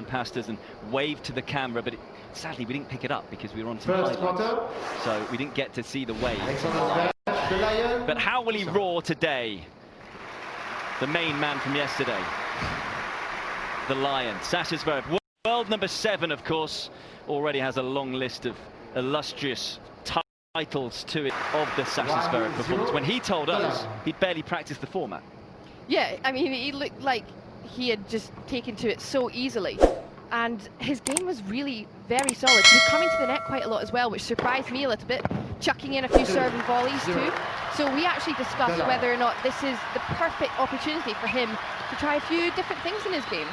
past us and waved to the camera, but sadly we didn't pick it up because we were on some highlights, so we didn't get to see the wave. But how will he roar today? The main man from yesterday, the Lion, Sasha Zverev, world number 7, of course, already has a long list of illustrious titles to it of the Sasha Zverev performance. When he told us he'd barely practiced the format. Yeah, I mean, he looked like he had just taken to it so easily, and his game was really very solid. He was coming to the net quite a lot as well, which surprised me a little bit, chucking in a few serve and volleys too. So we actually discussed whether or not this is the perfect opportunity for him to try a few different things in his game.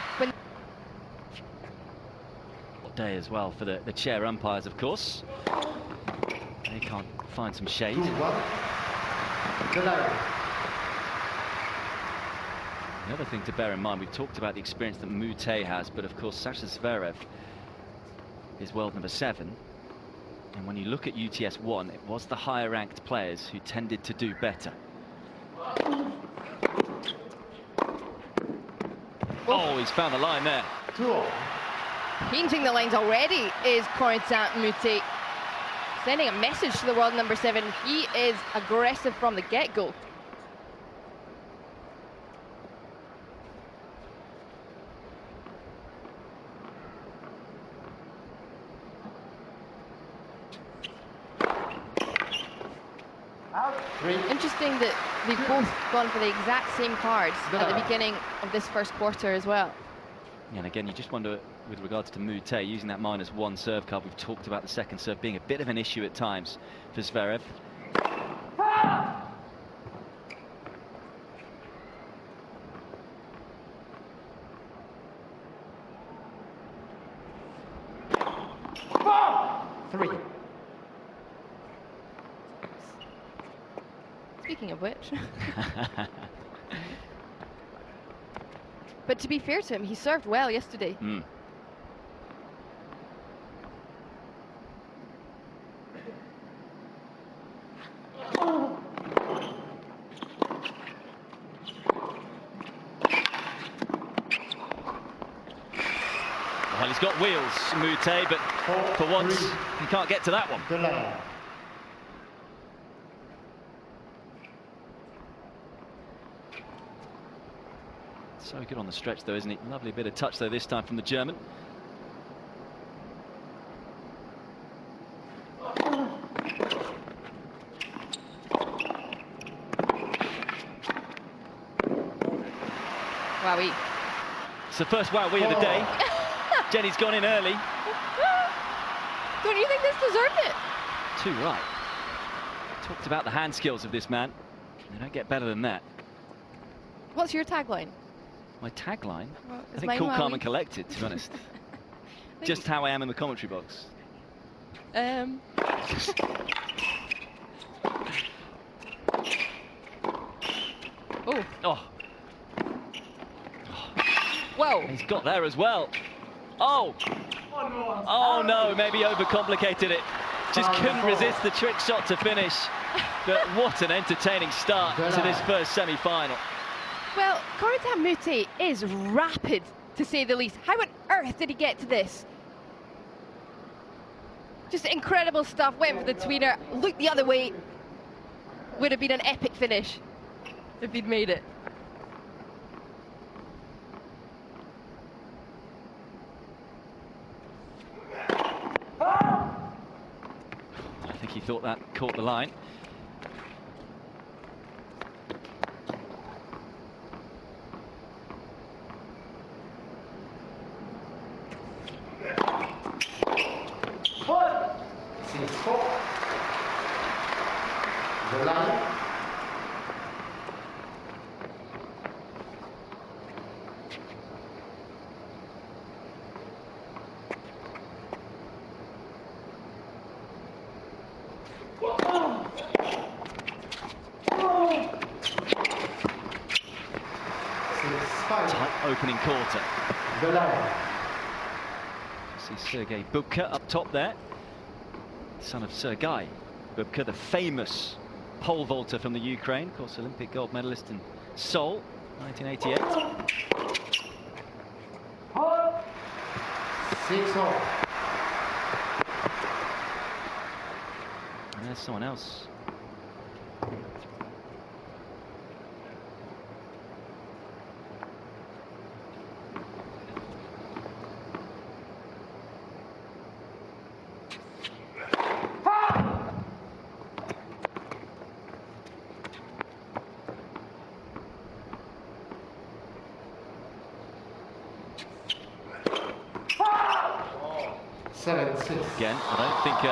Day as well for the chair umpires, of course. They can't find some shade. The other thing to bear in mind, we've talked about the experience that Moutet has, but of course Sasha Zverev is world number 7. And when you look at UTS 1, it was the higher ranked players who tended to do better. Oh, he's found the line there. Painting the lines already is Corentin Moutet, sending a message to the world number 7. He is aggressive from the get-go. Interesting that they've both gone for the exact same cards at the beginning of this first quarter as well. And again, you just wonder, with regards to Moutet, using that -1 serve card, we've talked about the second serve being a bit of an issue at times for Zverev. Speaking of which. But to be fair to him, he served well yesterday. Well, he's got wheels, Moutet, but for once, he can't get to that one. So good on the stretch, though, isn't he? Lovely bit of touch, though, this time from the German. Wowee. It's the first wowee of the day. Jenny's gone in early. Don't you think this deserved it? Too right. Talked about the hand skills of this man. They don't get better than that. What's your tagline? My tagline? Well, I think cool, calm and collected, to be honest. Just how I am in the commentary box. Oh. Whoa. He's got there as well. Oh. Oh no, maybe overcomplicated it. Just couldn't resist the trick shot to finish. But what an entertaining start to this first semi-final. Well, Corentin Moutet is rapid, to say the least. How on earth did he get to this? Just incredible stuff. Went for the tweener, looked the other way. Would have been an epic finish if he'd made it. I think he thought that caught the line. Tight opening quarter. See Sergei Bubka up top there, son of Sergei Bubka, the famous pole vaulter from the Ukraine, of course Olympic gold medalist in Seoul, 1988. 6-all. And there's someone else. Again, I don't think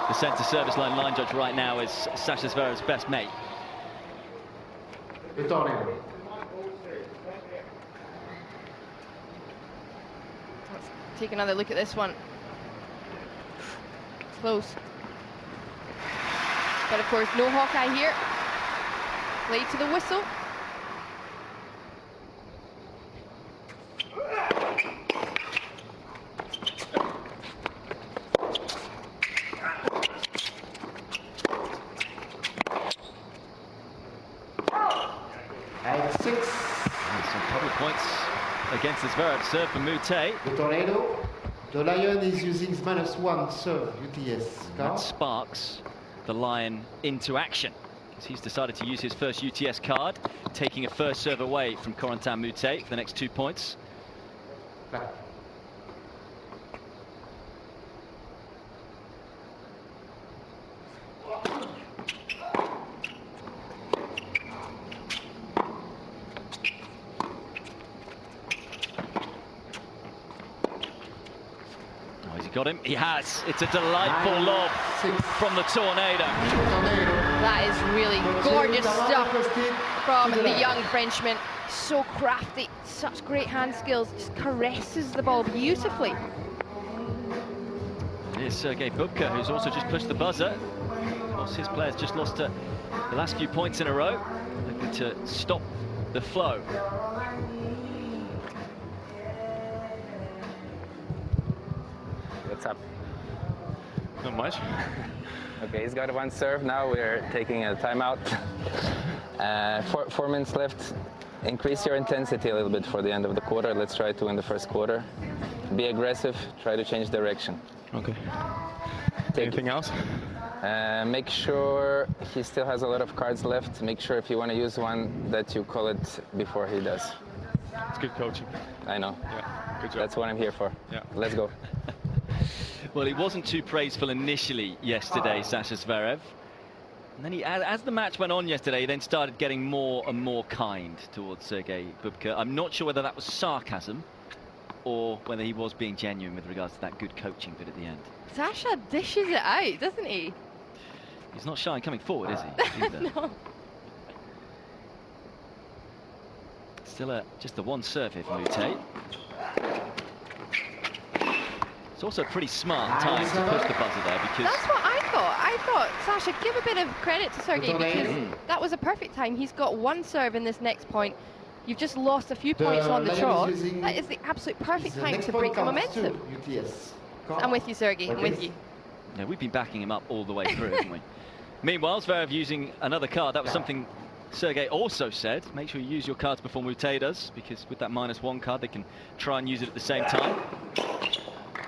the centre service line judge right now is Sasha Zverev's best mate. The tornado. Let's take another look at this one. Close. But of course, no Hawkeye here. Play to the whistle. Against the Zverev serve for Moutet. The tornado. The Lion is using -1 serve UTS card. That sparks the Lion into action. He's decided to use his first UTS card, taking a first serve away from Corentin Moutet for the next 2 points. Back. Got him. He has. It's a delightful lob from the tornado. That is really gorgeous stuff from the young Frenchman. So crafty, such great hand skills. Just caresses the ball beautifully. Here's Sergei Bubka, who's also just pushed the buzzer. Of course, his players just lost the last few points in a row, looking to stop the flow. What's up? Not much. Okay, he's got one serve. Now we're taking a timeout. 4 minutes left. Increase your intensity a little bit for the end of the quarter. Let's try to win the first quarter. Be aggressive. Try to change direction. Okay. Anything else? Make sure he still has a lot of cards left. Make sure if you want to use one that you call it before he does. It's good coaching. I know. Yeah, good job. That's what I'm here for. Yeah. Let's go. Well, he wasn't too praiseful initially yesterday, Sasha Zverev. And then he, as the match went on yesterday, he then started getting more and more kind towards Sergei Bubka. I'm not sure whether that was sarcasm or whether he was being genuine with regards to that good coaching bit at the end. Sasha dishes it out, doesn't he? He's not shy in coming forward, is he? Either. No. Still just the one serve here for Moutet. It's also a pretty smart time to push the buzzer there, because That's what I thought. I thought, Sasha, give a bit of credit to Sergei, because that was a perfect time. He's got one serve in this next point. You've just lost a few points on the trot. That is the absolute perfect time to break the momentum. I'm with you, Sergei. I'm with you. Yeah, we've been backing him up all the way through, haven't we? Meanwhile, Zverev using another card. That was something Sergei also said. Make sure you use your cards before Moutet does, because with that -1 card, they can try and use it at the same time.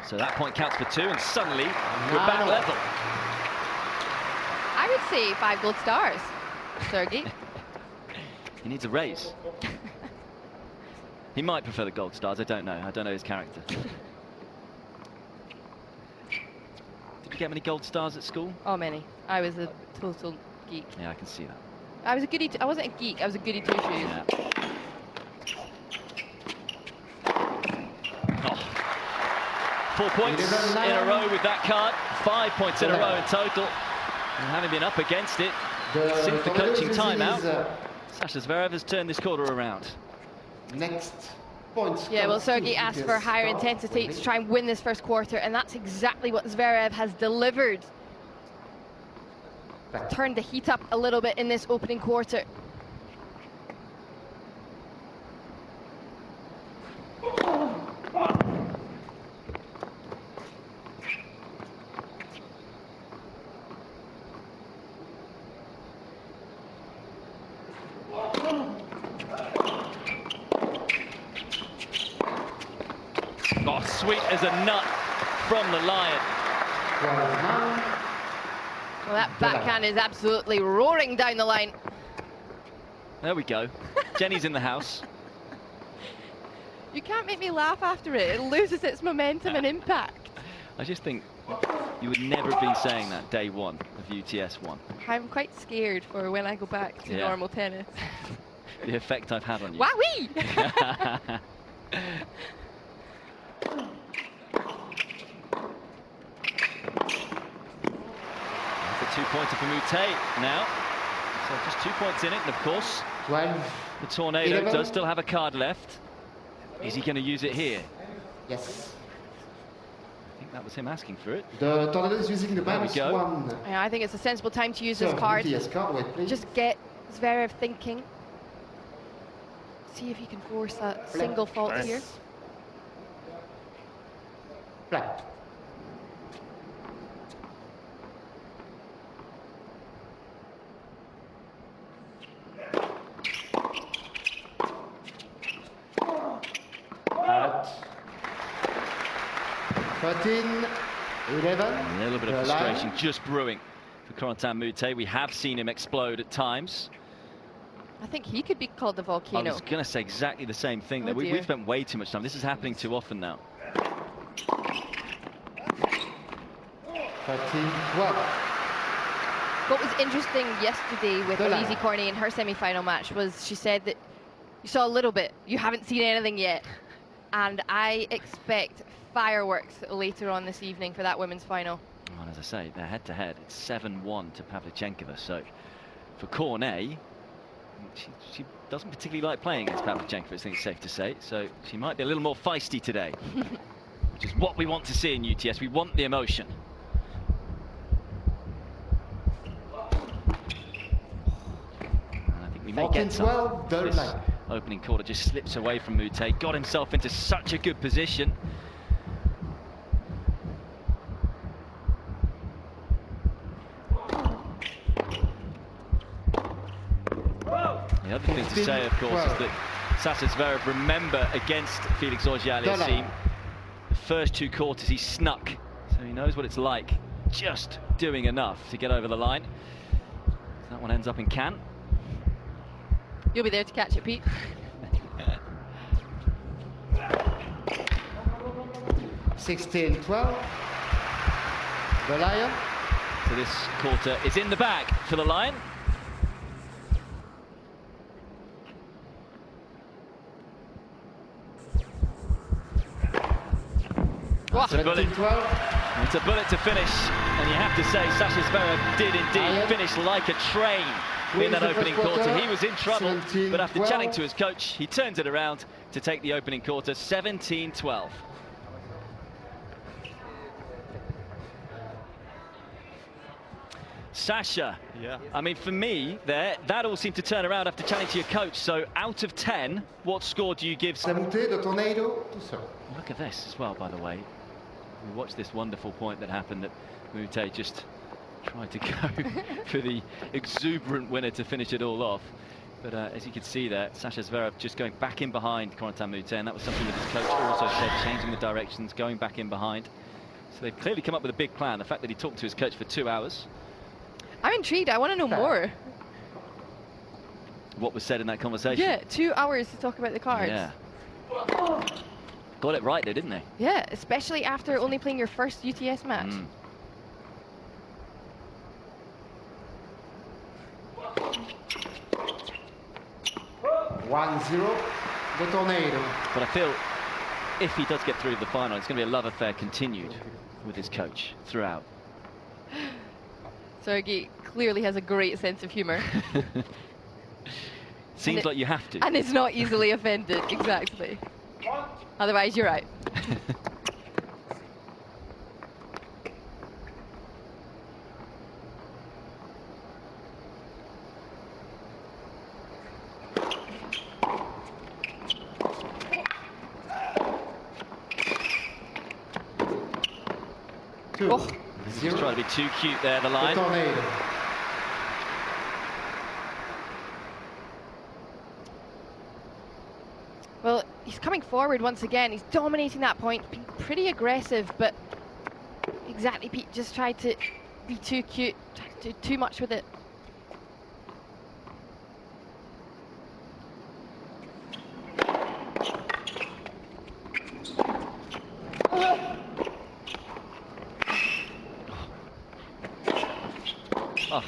So that point counts for 2, and suddenly we're back level. I would say 5 gold stars, Sergei. He needs a raise. He might prefer the gold stars. I don't know. I don't know his character. Did you get many gold stars at school? Oh, many. I was a total geek. Yeah, I can see that. I was a goody. I wasn't a geek. I was a goody two shoes. Yeah. Oh. 4 points in a row with that card. 5 points in a row in total. And having been up against it since the coaching timeout, Sasha Zverev has turned this quarter around. Next points. Yeah, well, Sergei asked for higher intensity to try and win this first quarter, and that's exactly what Zverev has delivered. Turned the heat up a little bit in this opening quarter. sweet as a nut from the Lion. 12-9. Well, that backhand is absolutely roaring down the line. There we go. Jenny's in the house. You can't make me laugh after it. It loses its momentum and impact. I just think you would never have been saying that day one of UTS 1. I'm quite scared for when I go back to normal tennis. The effect I've had on you. Wowee! That's a two-pointer for Moutet now. So just 2 points in it, and of course, 12. the Tornado 11. does still have a card left. Is he going to use it here? Yes. I think that was him asking for it. The Tornado is using the There we go. -1. Yeah, I think it's a sensible time to use this So, card. UTS card, wait, please. Just get Zverev thinking. See if he can force a single fault here. Flat. At 13, 11. A little bit of The line. frustration just brewing for Corentin Moutet. We have seen him explode at times. I think he could be called the I volcano. was going to say exactly the same thing. Oh There. We've dear. spent way too much time. This is happening too often now. 13, 12. What was interesting yesterday with The line. Elise Cornet in her semi-final match was she said that you saw a little bit, you haven't seen anything yet. And I expect fireworks later on this evening for that women's final. Well, as I say, they're head-to-head. It's 7-1 to Pavlyuchenkova. So for Cornet, she doesn't particularly like playing against Pavlyuchenkova, I think it's safe to say. So she might be a little more feisty today, which is what we want to see in UTS. We want the emotion. And I think we may 14, get some. 12, the This line. opening quarter just slips away from Moutet. Got himself into such a good position. The other thing to say, of course, is that Sasha Zverev, remember, against Felix Auger-Aliassime, the first 2 quarters he snuck, so he knows what it's like, just doing enough to get over the line. That one ends up in Cannes. You'll be there to catch it, Pete. Sixteen, 12. The Lion. So this quarter is in the bag for the Lion. It's a bullet. 17, 12. It's a bullet to finish, and you have to say Sasha Zverev did indeed finish like a train in that opening quarter. He was in trouble, but after chatting to his coach, he turns it around to take the opening quarter, 17-12. Sasha, Yeah. I mean, for me, that all seemed to turn around after chatting to your coach. So out of 10, what score do you give? Moutet, the Tornado, tout seul. Look at this as well, by the way. We watched this wonderful point that happened that Moutet just tried to go for the exuberant winner to finish it all off. But as you can see there, Sasha Zverev just going back in behind Corentin Moutet, and that was something that his coach also said, changing the directions, going back in behind. So they've clearly come up with a big plan. The fact that he talked to his coach for 2 hours. I'm intrigued. I want to know more. What was said in that conversation? Yeah, 2 hours to talk about the cards. Yeah. Got it right though, didn't they? Yeah, especially after only playing your first UTS match. 1-0, the Tornado. But I feel if he does get through to the final, it's going to be a love affair continued with his coach throughout. Sergei clearly has a great sense of humor. Seems like you have to. And is not easily offended, exactly. Otherwise, you're out. Oh. He's trying to be too cute there, the The line. Tornado. Well, he's coming forward once again. He's dominating that point, being pretty aggressive, but exactly, Pete just tried to be too cute, tried to do too much with it. Oh.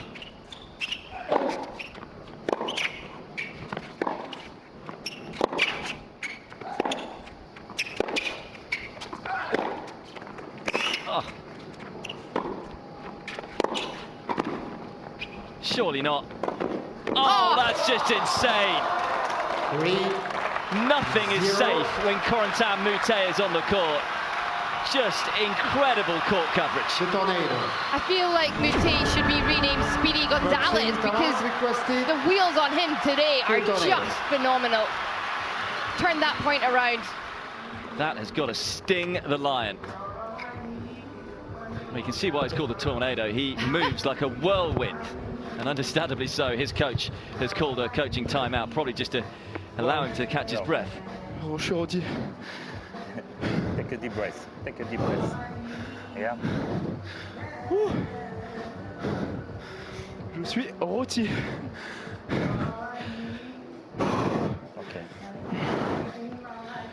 Oh. Surely not. Oh, that's just insane. Nothing is safe when Corentin Moutet is on the court. Just incredible court coverage. I feel like Moutet should be renamed Speedy Gonzalez because the wheels on him today are just phenomenal. Turn that point around. That has got to sting the Lion. You can see why it's called the Tornado. He moves like a whirlwind, and understandably so. His coach has called a coaching timeout, probably just to allow him to catch his breath. Take a deep breath. Take a deep breath. Yeah. Je suis rôti. Okay.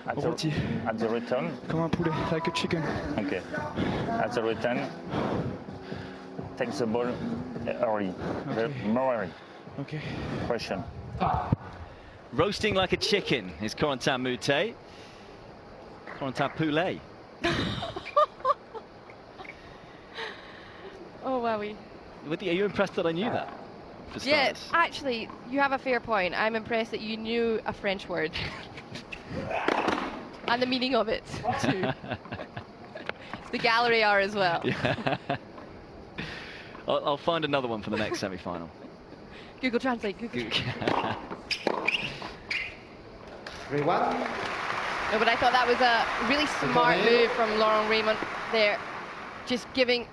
At the return. Comme un poulet, like a chicken. Okay. At the return, take the ball early. Okay. More early. Okay. Question. Roasting like a chicken is Corentin Moutet. Corentin Poulet. Oh, wowie. Are you impressed that I knew that? Yeah, actually, you have a fair point. I'm impressed that you knew a French word. And the meaning of it, too. The gallery are as well. Yeah. I'll find another one for the next semi-final. Google Translate. Google. 3-1. No, but I thought that was a really smart move from Laurent Raymond there. Just giving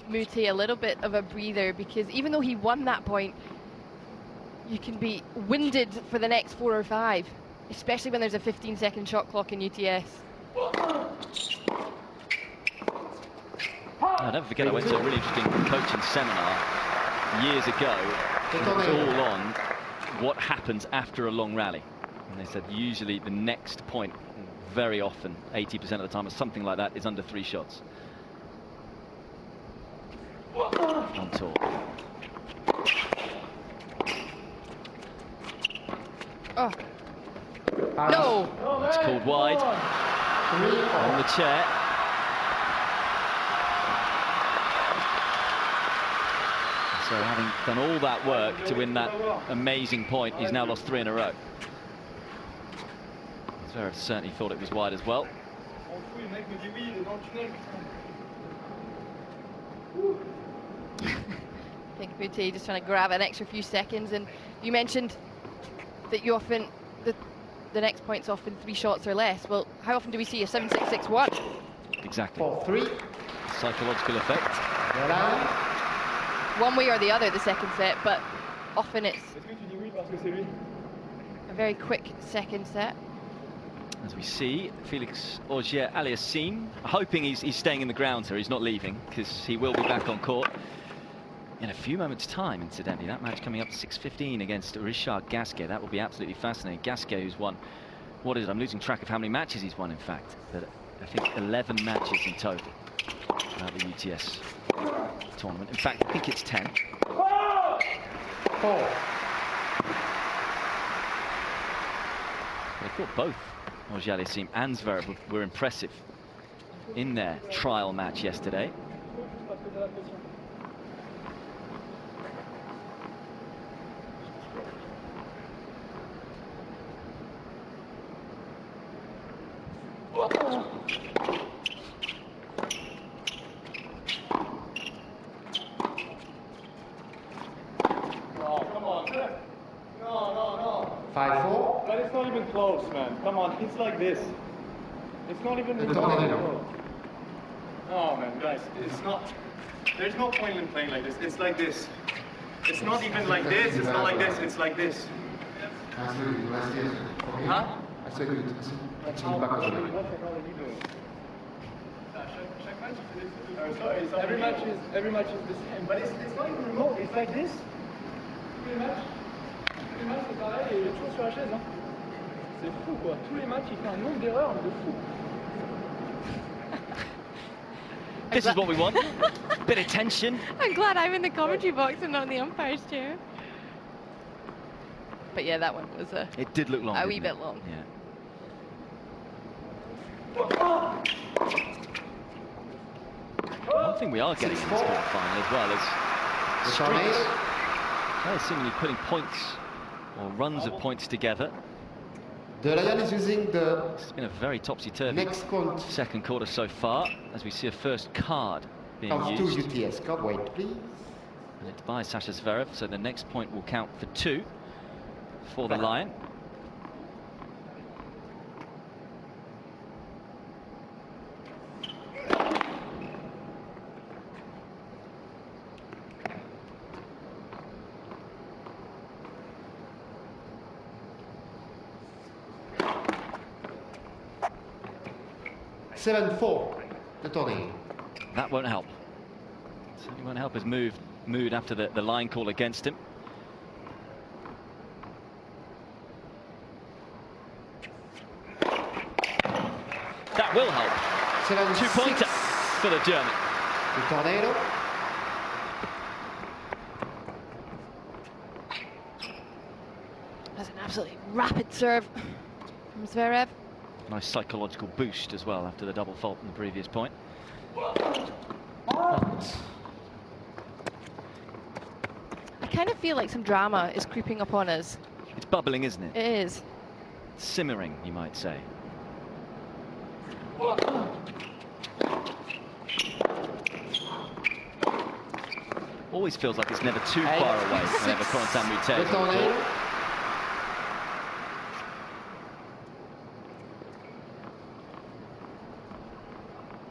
Moutet a little bit of a breather, because even though he won that point, you can be winded for the next 4 or 5, especially when there's a 15-second shot clock in UTS. I'll never forget, I went to a really interesting coaching seminar years ago. It was all on what happens after a long rally. And they said usually the next point, very often, 80% of the time, or something like that, is under 3 shots. On tour. Oh. No! That's called wide. On the chair. So having done all that work to win that amazing point, he's now lost 3 in a row. Zverev certainly thought it was wide as well. I think Moutet just trying to grab an extra few seconds, and you mentioned that you often, the next point's often 3 shots or less. Well, how often do we see a 7-6-6-1? Exactly. 4-3. Psychological effect. One way or the other, the second set, but often it's a very quick second set. As we see, Felix Auger-Aliassime, hoping he's staying in the ground here, he's not leaving, because he will be back on court in a few moments' time, incidentally. That match coming up at 6:15 against Richard Gasquet. That will be absolutely fascinating. Gasquet, who's won, what is it? I'm losing track of how many matches he's won, in fact. But I think 11 matches in total at the UTS tournament. In fact, I think it's 10. 4. I thought both Auger-Aliassime and Zverev were impressive in their trial match yesterday. But it's not even close, man. Come on, it's like this. It's not even close. No, man, guys, it's not. There's no point in playing like this. It's like this. It's not even like this. It's not like this. It's like this. Huh? Sorry, every match is the same. But it's not even remote. It's like this. Tous les matchs c'est pareil et il est toujours sur la chaise. Hein. C'est fou quoi. Tous les matchs il fait un nombre d'erreurs de fou. This is what we want. Bit of tension. I'm glad I'm in the commentary box and not in the umpire's chair. But yeah, that one was It did look long. a wee bit long. Yeah. One thing we are getting in this quarterfinal as well is streaks. They're seemingly putting points or runs of points together. The Lion is using the It's been a very topsy-turvy next count second quarter so far, as we see a first card being of 2 used. UTS. Card, wait, please. And it's by Sasha Zverev, so the next point will count for 2 for the Lion. (7-4), the tornado. That won't help. Certainly won't help his mood after the line call against him. That will help. 2-pointer for the German. The tornado. That's an absolutely rapid serve from Zverev. Nice psychological boost as well after the double fault in the previous point. I kind of feel like some drama is creeping up on us. It's bubbling, isn't it? It is. Simmering, you might say. Always feels like it's never too far away whenever Corentin Moutet is on the court.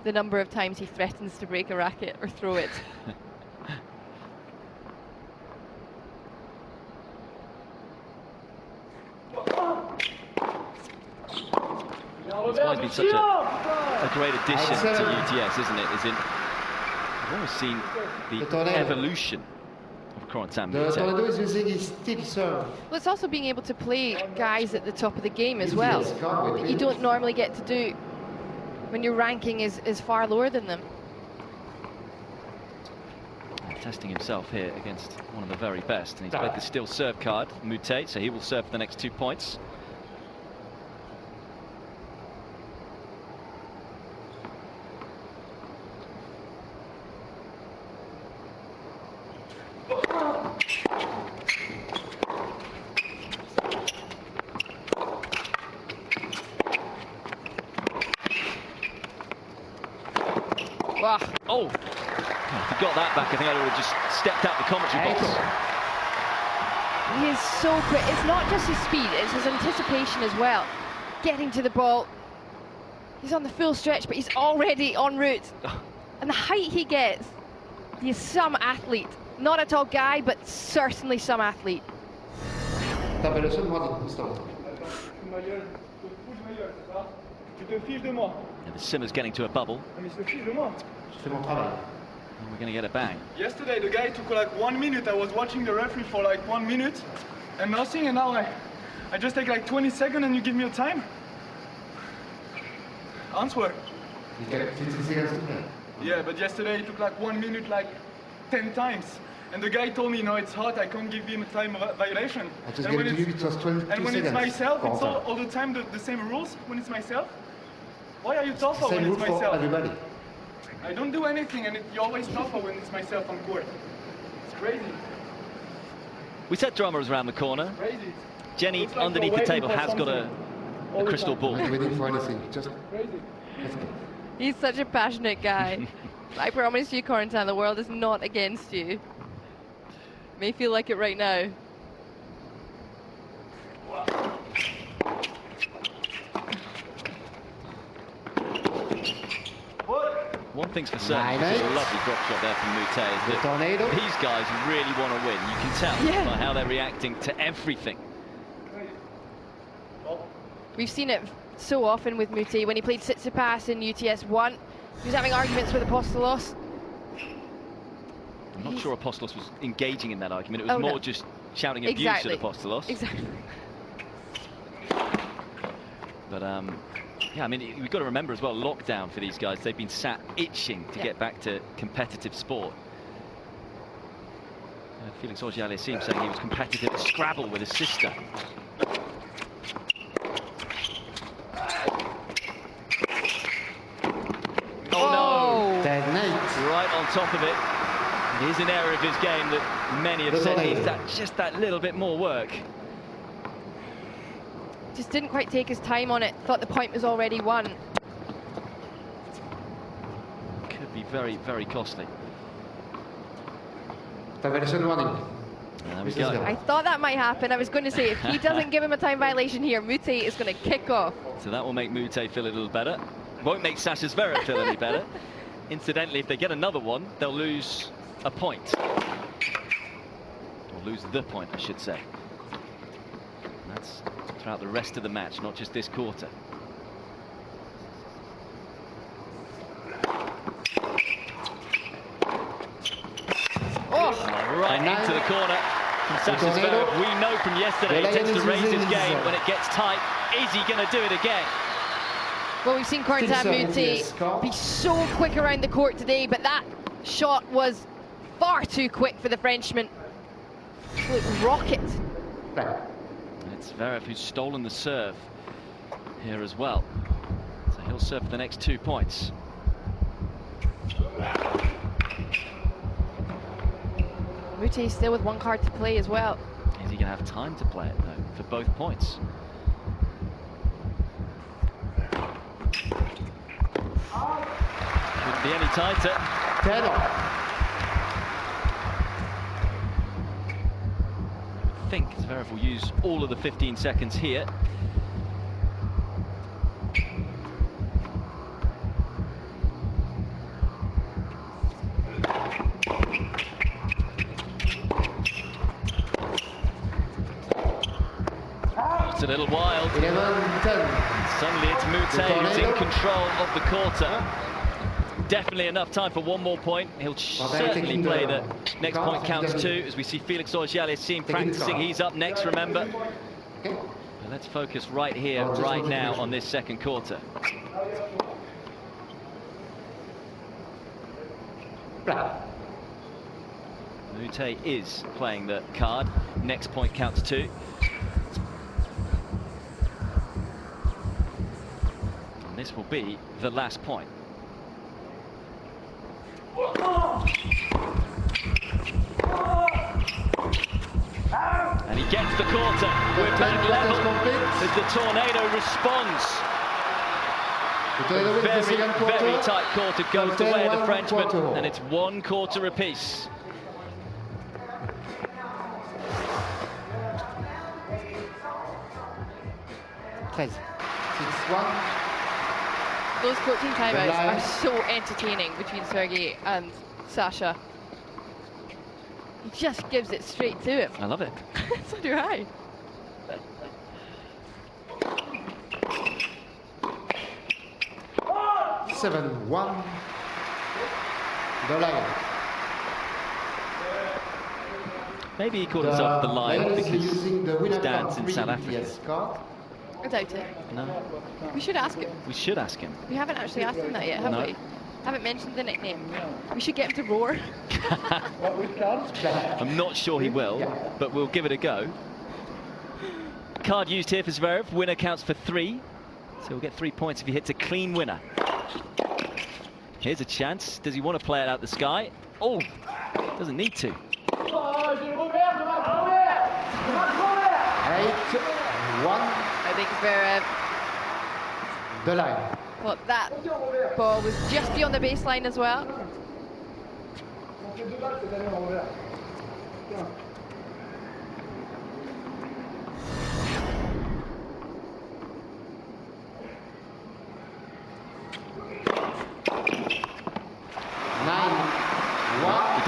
The number of times he threatens to break a racket or throw it. It's always been such a great addition to UTS, isn't it? We've almost seen the evolution of Corentin The Moutet. tornado is using his tip serve. Well, it's also being able to play guys at the top of the game as well, that you don't normally get to do when your ranking is far lower than them. Testing himself here against one of the very best, and he's played the still serve card, Moutet, so he will serve for the next 2 points. Wow. Oh, if he got that back, I think I would have just stepped out the commentary box. He is so quick. It's not just his speed, it's his anticipation as well. Getting to the ball. He's on the full stretch, but he's already en route. And the height he gets, he is some athlete. Not a tall guy, but certainly some athlete. T'avais le seul droit d'instant. Tu te fiches de moi. And the simmer's getting to a bubble. Mais il se fiche de moi. Je fais mon travail. And we're going to get a bang. Yesterday the guy took like 1 minute. I was watching the referee for like 1 minute and nothing, and now I just take like 20 seconds and you give me a time? Answer. Yeah, but yesterday it took like 1 minute like 10 times. And the guy told me, no, it's hot, I can't give him a time violation. I just gave it to you, it was 22 seconds. And when it's myself, it's all the time the same rules when it's myself? Why are you tougher when Same it's rule for myself? everybody. I don't do anything, and you're always tougher when it's myself on court. It's crazy. We said drama was around the corner. Crazy. Jenny, Looks like underneath you're the table, waiting for has got a something. crystal ball. I'm not waiting for anything. Just Crazy. He's such a passionate guy. I promise you, Corentin, the world is not against you. May feel like it right now. One thing's for certain, this is a lovely drop shot there from Moutet, is that tornado. these guys really want to win. You can tell Yeah. by how they're reacting to everything. We've seen it so often with Moutet. When he played Tsitsipas in UTS 1, He was having arguments with Apostolos. I'm not sure Apostolos was engaging in that argument. It was more just shouting abuse at Apostolos. Exactly. But yeah, I mean, we've got to remember as well, lockdown for these guys. They've been sat itching to get back to competitive sport. Felix Auger-Aliassime saying he was competitive at Scrabble with his sister. Oh no! Dead night. Right on top of it. It is an area of his game that many have said needs just that little bit more work. Just didn't quite take his time on it. Thought the point was already won. Could be very, very costly. Violation warning. There we go. I thought that might happen. I was going to say, if he doesn't give him a time violation here, Moutet is going to kick off. So that will make Moutet feel a little better. Won't make Sasha Zverev feel any better. Incidentally, if they get another one, they'll lose a point. Or lose the point, I should say. And that's throughout the rest of the match, not just this quarter. Right into the corner from Sasha Zverev. We know from yesterday he tends to raise his game when it gets tight. Is he going to do it again? Well, we've seen Corentin Moutet be so quick around the court today, but that shot was far too quick for the Frenchman. Absolute rocket. It's Zverev who's stolen the serve here as well. So he'll serve for the next 2 points. Moutet still with one card to play as well. Is he going to have time to play it, though, for both points? Couldn't be any tighter. 10 off. I think Zverev will use all of the 15 seconds here. It's a little wild. 11-10. Suddenly it's Moutet who's in control of the quarter. Definitely enough time for one more point. He'll certainly play the next point counts 2 as we see Felix Auger-Aliassime practicing. He's up next, remember. But let's focus right here, right now on this second quarter. Moutet is playing the card. Next point counts 2. And this will be the last point. And he gets the quarter. We're back level as the tornado responds. Very tight quarter goes the way of the Frenchman, and it's 1 quarter apiece. Those coaching timeouts are so entertaining between Sergei and Sasha. He just gives it straight to him. I love it. So do I. (7-1). The Lion. Maybe he called himself the Lion because his dad's in South Africa. I doubt it. No. We should ask him. We should ask him. We haven't actually asked him that yet, have we? Haven't mentioned the nickname. We should get him to roar. I'm not sure he will, but we'll give it a go. Card used here for Zverev. Winner counts for 3. So he'll get 3 points if he hits a clean winner. Here's a chance. Does he want to play it out the sky? Oh, doesn't need to. 8-1. I think Zverev. The line. Well, that ball was just beyond the baseline as well. He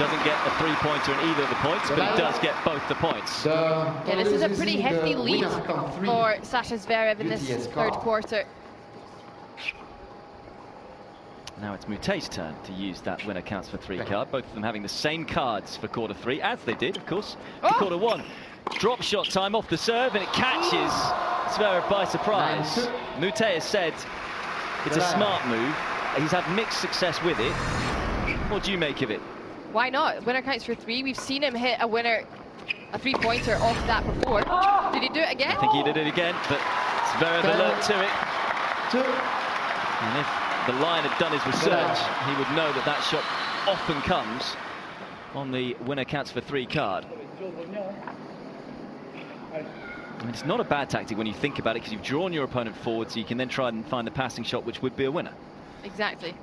doesn't get a 3-pointer in either of the points, but he does get both the points. Yeah, this is a pretty hefty lead for Sasha Zverev in this third quarter. Now it's Moutet's turn to use that winner counts for 3 card. Both of them having the same cards for quarter 3, as they did, of course, for quarter 1. Drop shot time off the serve, and it catches Zverev by surprise. Moutet has said it's a smart move. He's had mixed success with it. What do you make of it? Why not? Winner counts for 3. We've seen him hit a 3-pointer off that before. Did he do it again? I think he did it again, but Zverev alert to it. And if the line had done his research, he would know that that shot often comes on the winner counts for 3 card. I mean, it's not a bad tactic when you think about it, because you've drawn your opponent forward, so you can then try and find the passing shot which would be a winner. Exactly.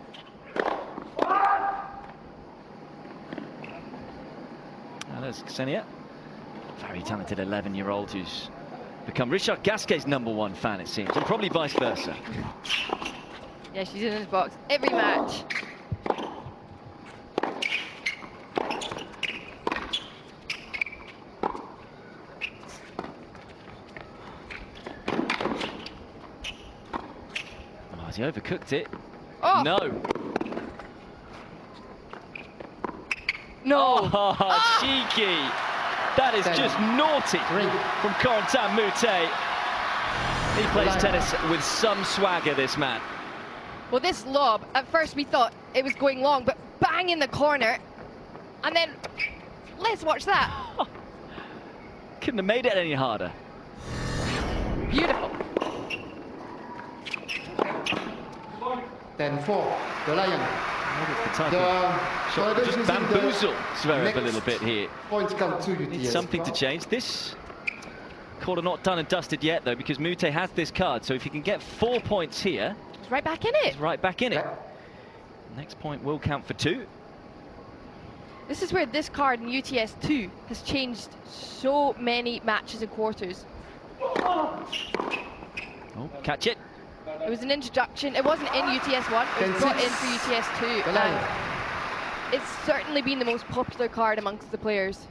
Now there's Ksenia, very talented 11-year-old who's become Richard Gasquet's #1 fan, it seems, and probably vice versa. Yeah, she's in his box every match. Oh, has he overcooked it? Oh. No. No. Oh, cheeky. That is just naughty from Corentin Moutet. He plays tennis with some swagger, this man. Well, this lob, at first we thought it was going long, but bang in the corner. And then, let's watch that. Couldn't have made it any harder. Beautiful. 10-4, the Lion. The type of shot that just bamboozle Zverev a little bit here. Points count to UTS. Needs something to change. This quarter not done and dusted yet, though, because Moutet has this card. So if he can get 4 points here, He's right back in it. he's right back in it. Next point will count for 2. This is where this card in UTS 2 has changed so many matches and quarters. Oh, catch it. It was an introduction. It wasn't in UTS 1. It was brought in for UTS 2. It's certainly been the most popular card amongst the players.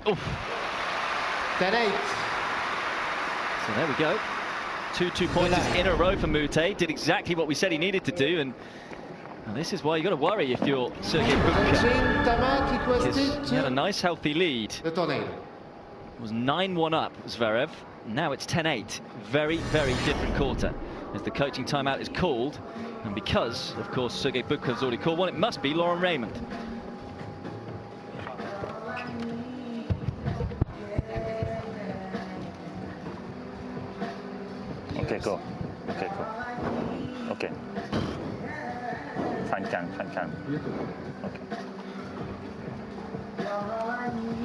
Oof. 10-8. So there we go. 2 pointers in a row for Moutet. Did exactly what we said he needed to do, and this is why you got to worry if you're Sergei Bubka. He had a nice healthy lead. It was 9-1 up, Zverev. Now it's 10-8. Very, very different quarter. As the coaching timeout is called, and because, of course, Sergei Bubka has already called one, it must be Lauren Raymond. Okay, go. Okay, go. Okay. Fine can. Okay.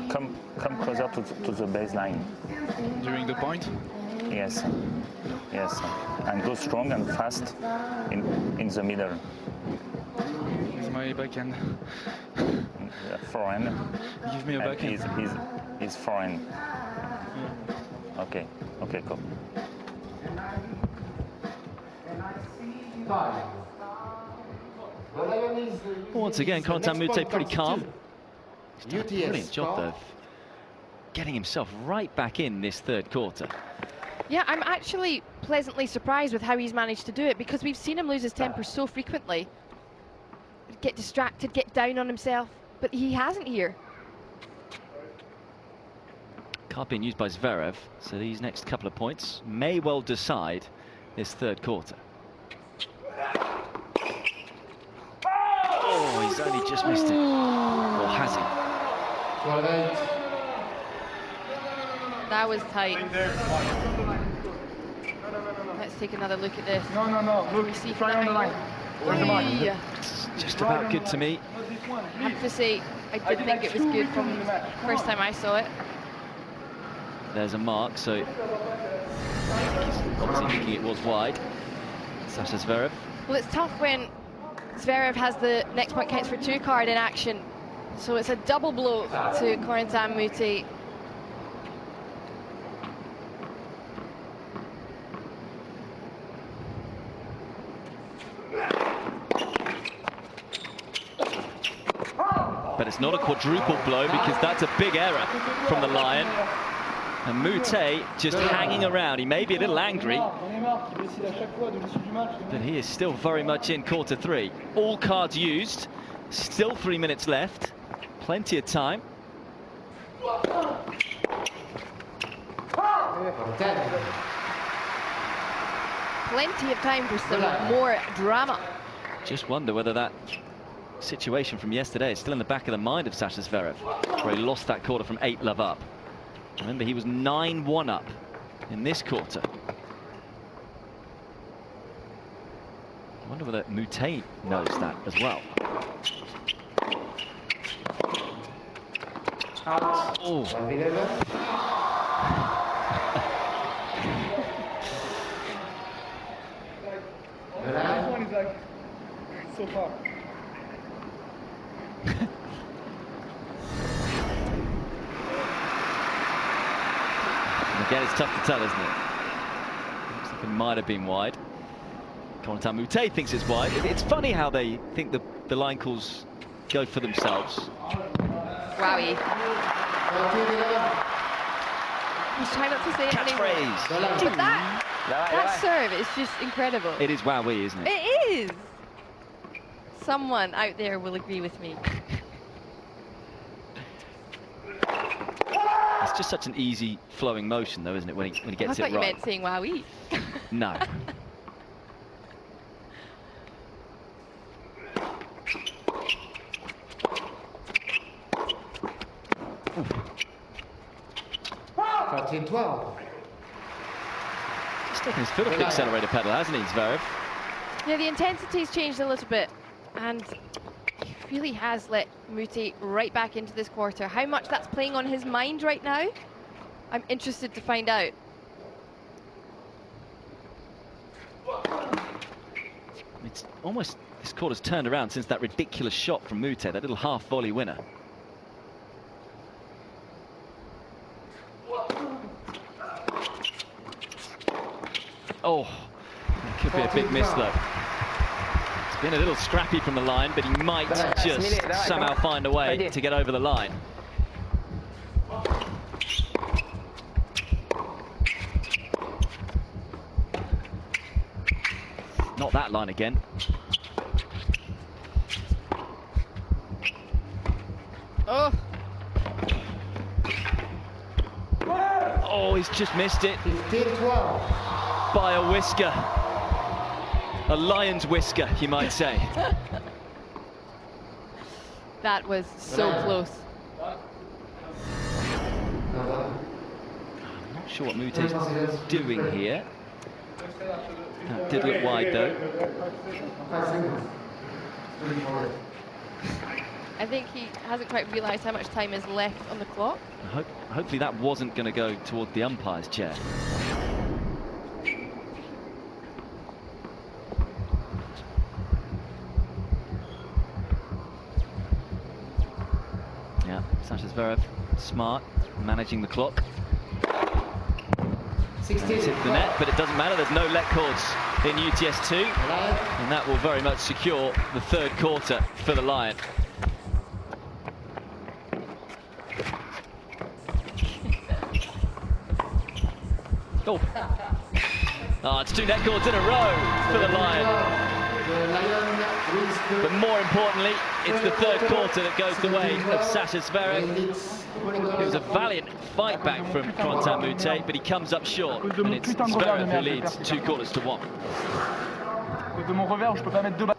Come closer to the baseline. During the point? Yes. And go strong and fast in the middle. Here's my backhand. Forehand. Give me a backhand. He's forehand. Yeah. Okay, go. Once again, Corentin Moutet pretty calm. He's done a brilliant job, though, getting himself right back in this 3rd quarter. Yeah, I'm actually pleasantly surprised with how he's managed to do it, because we've seen him lose his temper so frequently. Get distracted, get down on himself, but he hasn't here. Card being used by Zverev, so these next couple of points may well decide this 3rd quarter. Oh, he's only just missed it. Or has he? That was tight. Let's take another look at this. No. Look, try on the line. Where's the mark? It's just about good to me. I have to say, I did think it was good from the first time I saw it. There's a mark, so he's obviously thinking it was wide. Sasha Zverev. Well, it's tough when Zverev has the next point counts for 2 card in action. So it's a double blow to Corentin Moutet. But it's not a quadruple blow, because that's a big error from the Lion. And Moutet just hanging around. He may be a little angry, but he is still very much in quarter three. All cards used. Still 3 minutes left. Plenty of time. Plenty of time for some more drama. Just wonder whether that situation from yesterday is still in the back of the mind of Sasha Zverev, where he lost that quarter from 8-love up. Remember, he was 9-1 up in this quarter. I wonder whether Moutet knows that as well. Oh. This one is like so far. Again, it's tough to tell, isn't it? Looks like it might have been wide. Corentin Moutet thinks it's wide. It's funny how they think the line calls go for themselves. Wowie. He's trying not to say anything. Catchphrase. But that serve is just incredible. It is wowee, isn't it? It is. Someone out there will agree with me. It's just such an easy flowing motion, though, isn't it, when he gets it right? I thought you meant saying wowee. No. Just taking his foot off the accelerator pedal, hasn't he, Zverev? Yeah, the intensity's changed a little bit, and he really has let Moutet right back into this quarter. How much that's playing on his mind right now, I'm interested to find out. It's almost, this quarter's turned around since that ridiculous shot from Moutet, that little half volley winner. Oh, it could be a big miss though. It's been a little scrappy from the line, but he might just somehow find a way to get over the line. Not that line again. Oh. Oh, he's just missed it. 15-12. By a whisker. A lion's whisker, you might say. That was so close. I'm not sure what Moutet's doing here. That did look wide, though. I think he hasn't quite realised how much time is left on the clock. Hopefully that wasn't going to go toward the umpire's chair. Yeah, Sasha Zverev, smart, managing the clock. 16. It's hit the net, but it doesn't matter. There's no let cords in UTS2, and that will very much secure the third quarter for the Lion. Oh, it's 2 net cords in a row for the Lion. But more importantly, it's the third quarter that goes the way of Sasha Zverev. It was a valiant fight back from Corentin Moutet, but he comes up short, and it's Zverev who leads 2 quarters to 1. De mon revers, je peux pas mettre 2 balles.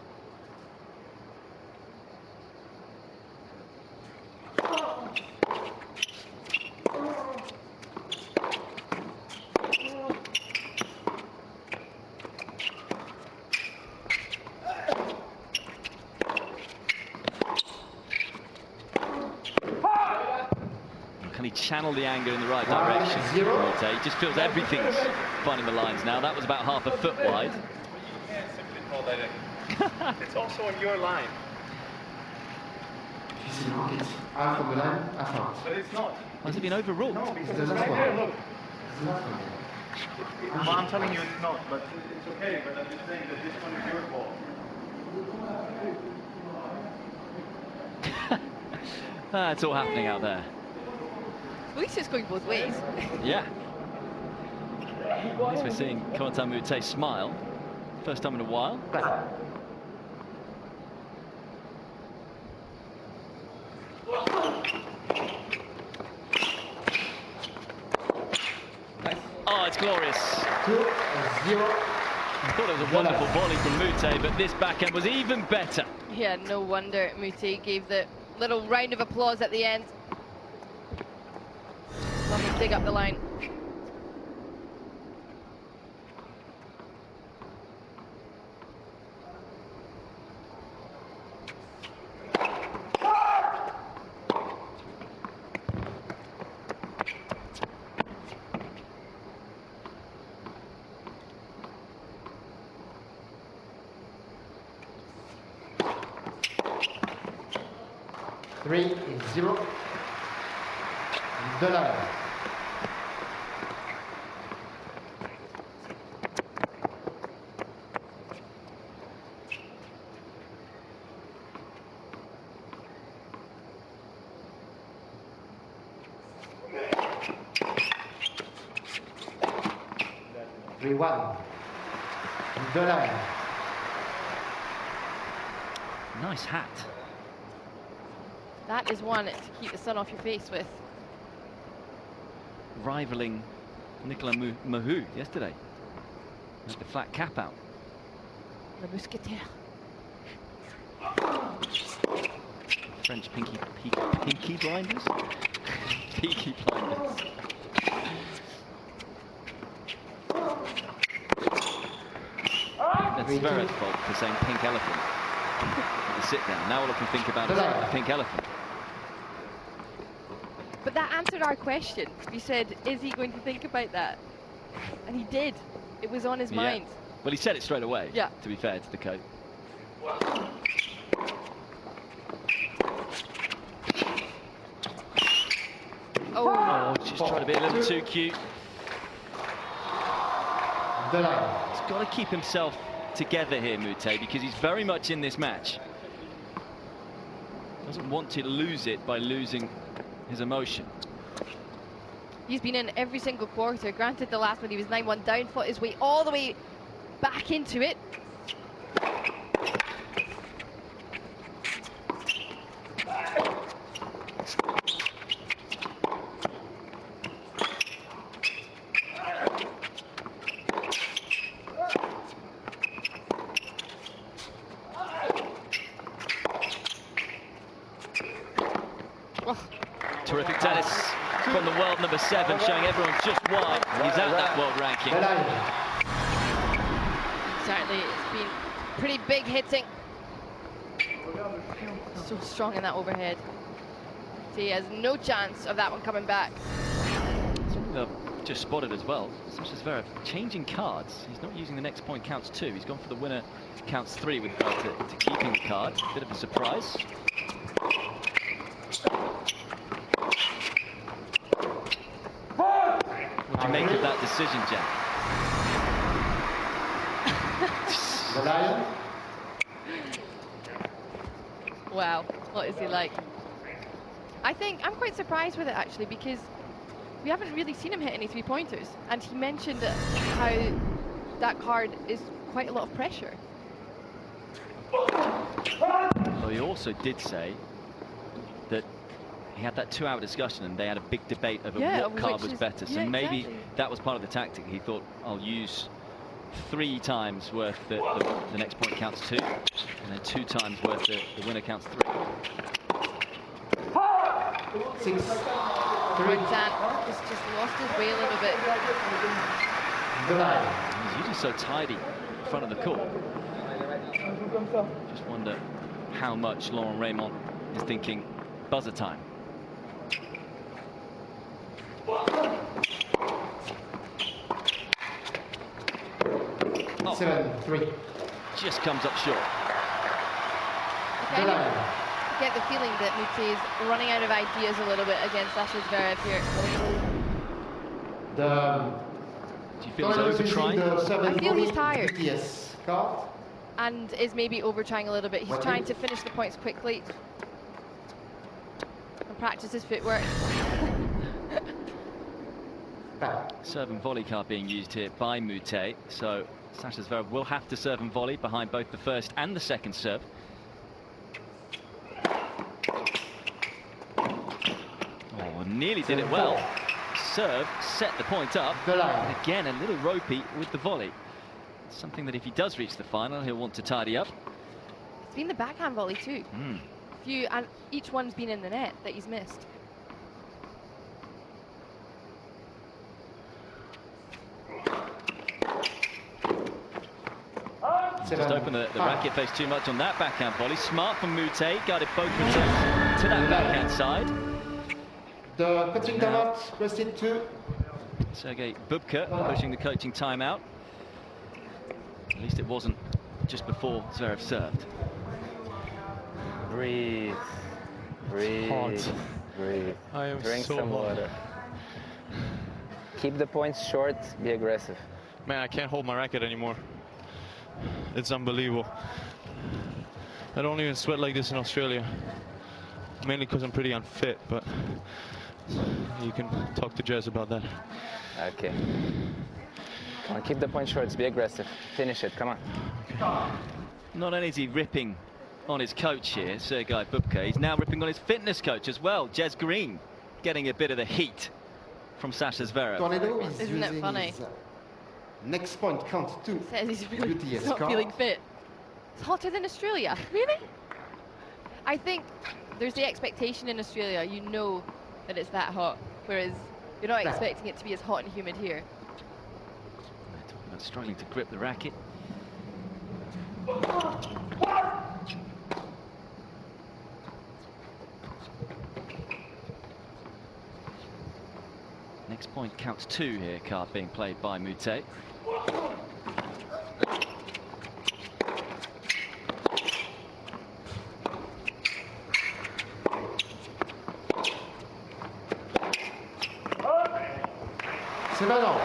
Can he channel the anger in the right direction? Moutet, he just feels everything's finding the lines now. That was about half a foot wide. It's also on your line. It's half of the line, half out. But it's not. Has it been overruled? No, because It's it's the right last there, one. look. It's the last one. Well, I'm telling you it's not, but it's okay. But I'm just saying that this one is your fault. It's all happening out there. At least it's going both ways. Yeah. At least we're seeing Corentin Moutet smile. First time in a while. Oh, it's glorious. 2-0. I thought it was a wonderful volley from Moutet, but this backhand was even better. Yeah, no wonder Moutet gave the little round of applause at the end. Let me dig up the line. Three, 0. De line. Three, 1. De line. Nice hat. That is one to keep the sun off your face with. Rivaling Nicolas Mahut yesterday. With the flat cap out. Le Mousquetaire. French pinky blinders? Peaky blinders. That's Zverev's fault for saying pink elephant. The sit down. Now all I can think about is a pink elephant. But that answered our question. We said, is he going to think about that? And he did. It was on his mind. Well, he said it straight away, yeah. To be fair to the coach. Oh, she's trying to be a little too cute. De line. He's got to keep himself together here, Moutet, because he's very much in this match. Doesn't want to lose it by losing his emotion. He's been in every single quarter. Granted, the last one he was 9-1 down, fought his way all the way back into it. Terrific tennis from the world number 7, showing everyone just why he's at that world ranking. Certainly, it's been pretty big hitting. So strong in that overhead. So he has no chance of that one coming back. Something I've just spotted as well. Sasha Zverev changing cards. He's not using the next point counts 2. He's gone for the winner counts 3 with regard to keeping the card. Bit of a surprise. What do you make of that decision, Jack? The lion. Wow, what is he like? I think I'm quite surprised with it actually, because we haven't really seen him hit any 3-pointers, and he mentioned how that card is quite a lot of pressure. Well, he also did say that he had that 2-hour discussion and they had a big debate over what card was better. So maybe exactly. that was part of the tactic. He thought, I'll use 3 times worth the next point counts 2, and then 2 times worth the winner counts 3. 6, 3. Corentin just lost his way a little bit. The line. He's usually so tidy in front of the court. Just wonder how much Laurent Raymond is thinking buzzer time. Oh, 7-3. just comes up short. The line. I get the feeling that Moutet is running out of ideas a little bit against Sasha Zverev here. The Do you feel he's over-trying? I feel he's tired. Yes, card. And is maybe over-trying a little bit. He's trying to finish the points quickly. practice his footwork. Serve and volley card being used here by Moutet, so Sasha Zverev will have to serve and volley behind both the first and the second serve. Oh, nearly did it well. Serve, set the point up. And again, a little ropey with the volley. Something that if he does reach the final, he'll want to tidy up. It's been the backhand volley too. And each one's been in the net that he's missed. Just open the racket face too much on that backhand volley. Smart from Moutet, guided both returns to that backhand side. The coaching timeout requested to Sergei Bubka pushing the coaching timeout. At least it wasn't just before Zverev served. Breathe. Breathe. Breathe. I am Drink so some hot. water. Keep the points short, be aggressive. Man, I can't hold my racket anymore. It's unbelievable. I don't even sweat like this in Australia. Mainly because I'm pretty unfit, but you can talk to Jez about that. Okay. Come on, keep the point short, be aggressive. Finish it, come on. Not only is he ripping on his coach here, Sergei Bubka, he's now ripping on his fitness coach as well, Jez Green, getting a bit of the heat from Sasha Zverev. Tornado is Isn't it using funny? his, next point counts 2. Says he's really UTS not card. feeling fit. It's hotter than Australia. Really? I think there's the expectation in Australia, you know that it's that hot, whereas you're not expecting it to be as hot and humid here. Talking about struggling to grip the racket. Next point counts 2 here, card being played by Moutet. C'est maintenant.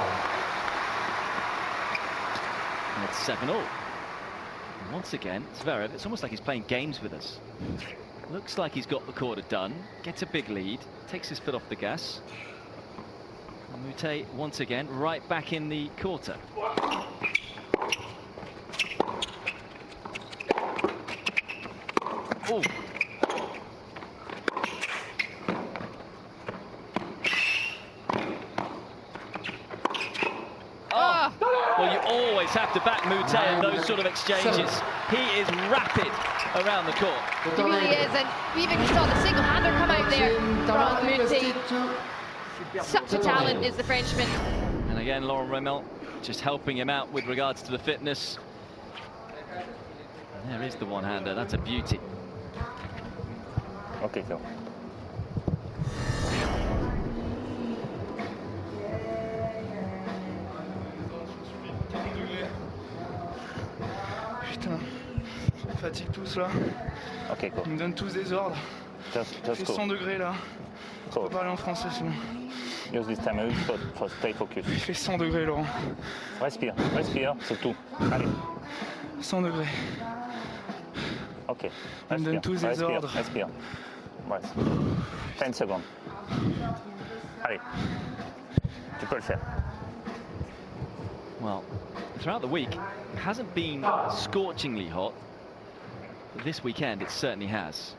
And it's 7-all. And once again, Zverev, it's almost like he's playing games with us. Looks like he's got the quarter done, gets a big lead, takes his foot off the gas. And Moutet, once again, right back in the quarter. Oh. Well, you always have to back Moutet in those sort of exchanges. He is rapid around the court. He really is, and we even saw the single-hander come out there from Moutet. Such a talent is the Frenchman. And again, Laurent Remel just helping him out with regards to the fitness. And there is the one-hander. That's a beauty. Okay, Phil. Putain, ça fatigue tous là. Okay, cool. Ils me donnent tous des ordres. Just Il fait 100 cool. degrés là. Je Cool. peux parler en français, c'est bon. Use this time for stay focused. Il fait 100 degrés, Laurent. Respire, respire, c'est tout. Allez. 100 degrés. Ok. On me donne tous des respire, ordres. respire. Reste. 10 secondes. Allez. Tu peux le faire. Well, throughout the week, it hasn't been scorchingly hot. But this weekend, it certainly has.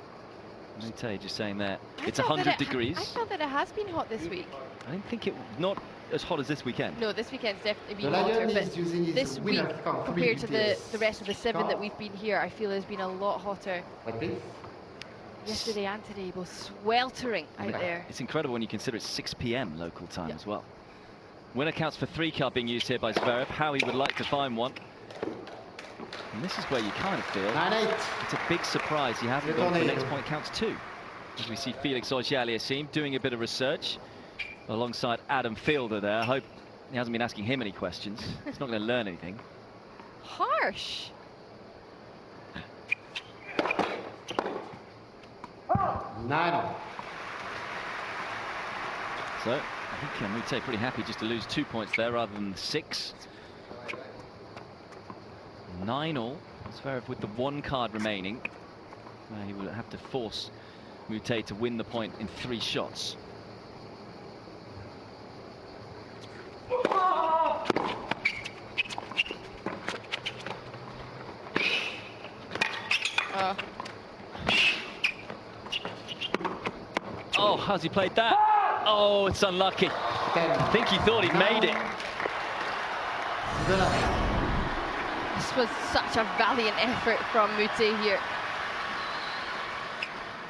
Moutet just saying there, it's 100 degrees. I felt that it has been hot this week. I didn't think not as hot as this weekend. No, this weekend's definitely The been hotter, Lion but is using his this week, winner card, compared to the UTS rest of the 7 that card. we've been here, I feel has been a lot hotter. Right, please. Yesterday and today, both sweltering out there. It's incredible when you consider it's 6 p.m. local time Yeah. as well. Winner counts for 3 card being used here by Zverev. How he would like to find one. And this is where you kind of feel 9-8. it's a big surprise he hasn't Le gone for the tornado. next point counts 2. As we see Felix Auger-Aliassime doing a bit of research alongside Adam Fielder there. I hope he hasn't been asking him any questions. He's not going to learn anything. Harsh. 9. So I think Moutet pretty happy just to lose 2 points there rather than 6. 9-all. Zverev with the 1 card remaining. He will have to force Moutet to win the point in 3 shots. Oh, how's he played that? Oh, it's unlucky. I think he thought he'd made it. This was such a valiant effort from Moutet here.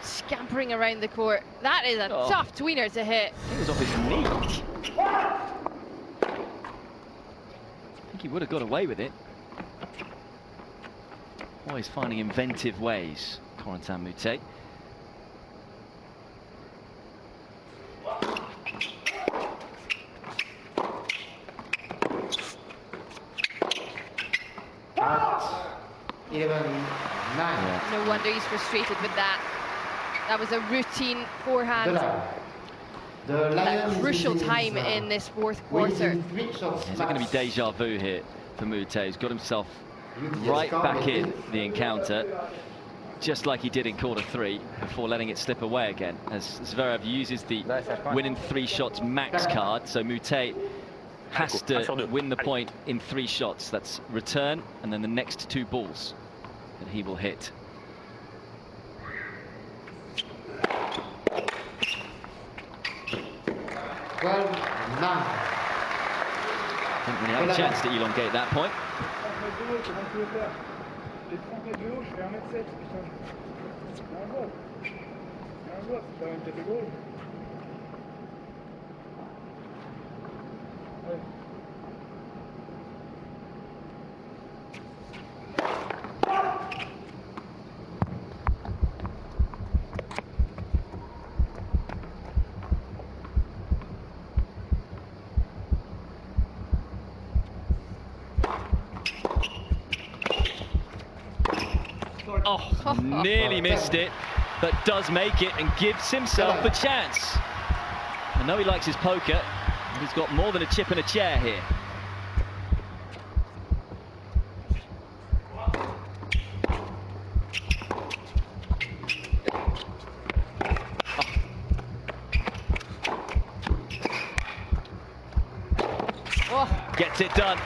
Scampering around the court. That is a tough tweener to hit. He was off his knee. I think he would have got away with it. Always finding inventive ways, Corentin Moutet. No wonder he's frustrated with that. That was a routine forehand. A crucial time in this 4th quarter. Is it going to be deja vu here for Moutet? He's got himself right back in the encounter, just like he did in quarter 3, before letting it slip away again, as Zverev uses the winning 3 shots max card. So Moutet has to win the point in 3 shots. That's return and then the next 2 balls that he will hit. Well, now. Didn't really have a chance to elongate that point. Oh, nearly missed it, but does make it and gives himself a chance. I know he likes his poker, but he's got more than a chip and a chair here. Oh. Gets it done,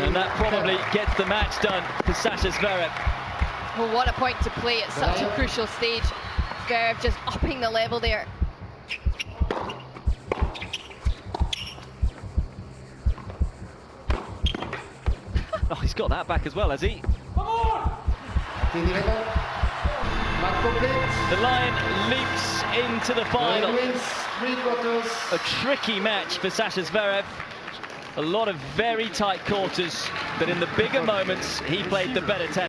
and that probably gets the match done for Sasha Zverev. Well, what a point to play at such a crucial stage. Zverev just upping the level there. Oh, he's got that back as well, has he? The Lion leaps into the final. A tricky match for Sasha Zverev. A lot of very tight quarters, but in the bigger moments, he played the better tennis.